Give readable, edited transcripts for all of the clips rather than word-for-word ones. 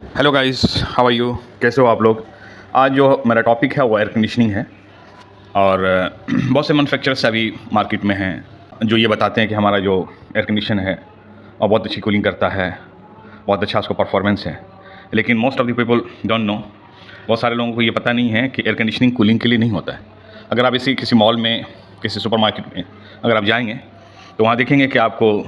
Hello guys, how are you? कैसे हो आप लोग? आज जो मेरा टॉपिक है वो एयर कंडीशनिंग है। और बहुत से मैन्युफैक्चरर्स अभी मार्केट में हैं जो ये बताते हैं कि हमारा जो एयर कंडीशन है और बहुत अच्छी कूलिंग करता है, बहुत अच्छा उसका परफॉर्मेंस है। लेकिन most of the people don't know, बहुत सारे लोगों को ये पता नहीं है कि एयर कंडीशनिंग कूलिंग के लिए नहीं होता है। अगर आप इसी किसी मॉल में, किसी सुपरमार्केट में अगर आप जाएंगे तो वहाँ देखेंगे कि आपको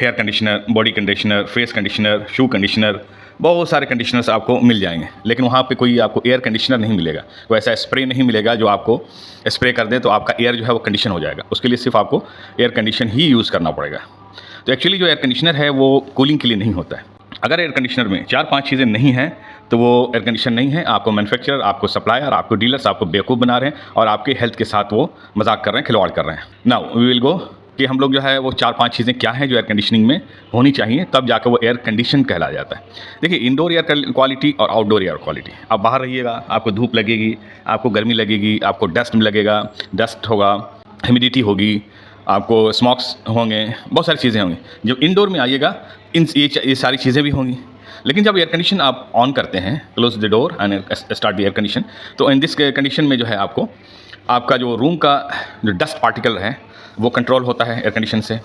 hair conditioner, body conditioner, face conditioner, shoe conditioner, बहुत सारे कंडीशनर्स आपको मिल जाएंगे। लेकिन वहाँ पे कोई आपको एयर कंडीशनर नहीं मिलेगा, कोई ऐसा स्प्रे नहीं मिलेगा जो आपको स्प्रे कर दे तो आपका एयर जो है वो कंडीशन हो जाएगा। उसके लिए सिर्फ आपको एयर कंडीशन ही यूज़ करना पड़ेगा। तो एक्चुअली जो एयर कंडीशनर है वो कूलिंग के लिए नहीं होता है। अगर एयर कंडीशनर में 4-5 चीज़ें नहीं हैं तो वो एयर कंडीशनर नहीं है। आपको मैन्युफैक्चरर, आपको सप्लायर, आपको डीलर्स आपको बेवकूफ़ बना रहे हैं और आपके हेल्थ के साथ वो मजाक कर रहे हैं, खिलवाड़ कर रहे हैं। नाउ वी विल गो कि हम लोग जो है वो 4-5 चीज़ें क्या हैं जो एयर कंडीशनिंग में होनी चाहिए, तब जाकर वो एयर कंडीशन कहला जाता है। देखिए, इंडोर एयर क्वालिटी और आउटडोर एयर क्वालिटी। आप बाहर रहिएगा, आपको धूप लगेगी, आपको गर्मी लगेगी, आपको डस्ट लगेगा, डस्ट होगा, ह्यूमिडिटी होगी, आपको स्मॉक्स होंगे, बहुत सारी चीज़ें होंगी। जब इंडोर में आइएगा ये सारी चीज़ें भी होंगी। लेकिन जब एयर कंडीशन आप ऑन करते हैं, close the door and start the air condition, तो इन दिस कंडीशन में जो है आपको आपका जो रूम का जो डस्ट पार्टिकल है वो कंट्रोल होता है एयर कंडीशन से।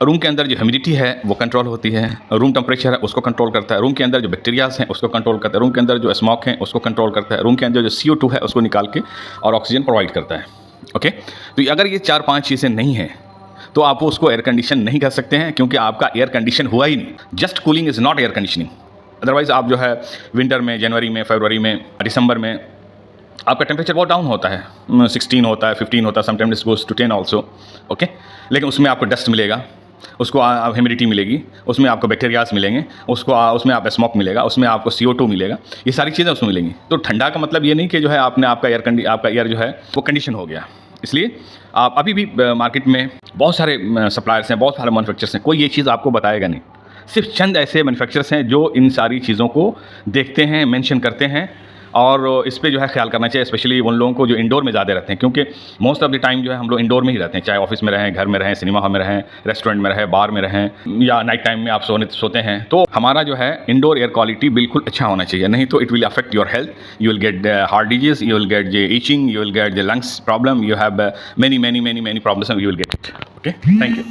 रूम के अंदर जो ह्यूमिडिटी है वो कंट्रोल होती है। रूम टेम्परेचर है उसको कंट्रोल करता है। रूम के अंदर जो बैक्टीरियाज हैं उसको कंट्रोल करता है। रूम के अंदर जो स्मोक है उसको कंट्रोल करता है। रूम के अंदर जो CO2 है उसको निकाल के और ऑक्सीजन प्रोवाइड करता है। ओके, तो अगर ये 4-5 चीज़ें नहीं हैं तो आप उसको एयर कंडीशन नहीं कर सकते हैं, क्योंकि आपका एयर कंडीशन हुआ ही नहीं। Just cooling is not air conditioning. Otherwise आप जो है विंटर में, जनवरी में, फरवरी में, दिसंबर में आपका टेम्परेचर बहुत डाउन होता है, 16 होता है, 15 होता है, sometimes it goes to 10 also. Okay, लेकिन उसमें आपको डस्ट मिलेगा, उसको ह्यूमिडिटी मिलेगी, उसमें आपको बैक्टीरियाज मिलेंगे, उसमें आप स्मोक मिलेगा, उसमें आपको CO2 मिलेगा, ये सारी चीज़ें उसमें मिलेंगी। तो ठंडा का मतलब ये नहीं कि जो है आपने आपका एयर जो है वो कंडीशन हो गया। इसलिए आप अभी भी मार्केट में बहुत सारे सप्लायर्स हैं, बहुत सारे मैन्युफैक्चरर्स हैं, कोई ये चीज़ आपको बताएगा नहीं। सिर्फ चंद ऐसे मैन्युफैक्चरर्स हैं जो इन सारी चीज़ों को देखते हैं, मेंशन करते हैं, और इस पे जो है ख्याल करना चाहिए, स्पेशली उन लोगों को जो इंडोर में ज़्यादा रहते हैं। क्योंकि मोस्ट ऑफ द टाइम जो है हम लोग इंडोर में ही रहते हैं, चाहे ऑफिस में रहें, घर में रहें, सिनेमा हॉल में रहें, रेस्टोरेंट में रहें, बार में रहें, या नाइट टाइम में आप सोते हैं। तो हमारा जो है इंडोर एयर क्वालिटी बिल्कुल अच्छा होना चाहिए, नहीं तो it will affect your health. You will get heart disease, you will get the itching, you will get the lungs problem, you have many problems, you will get it. Okay, thank you.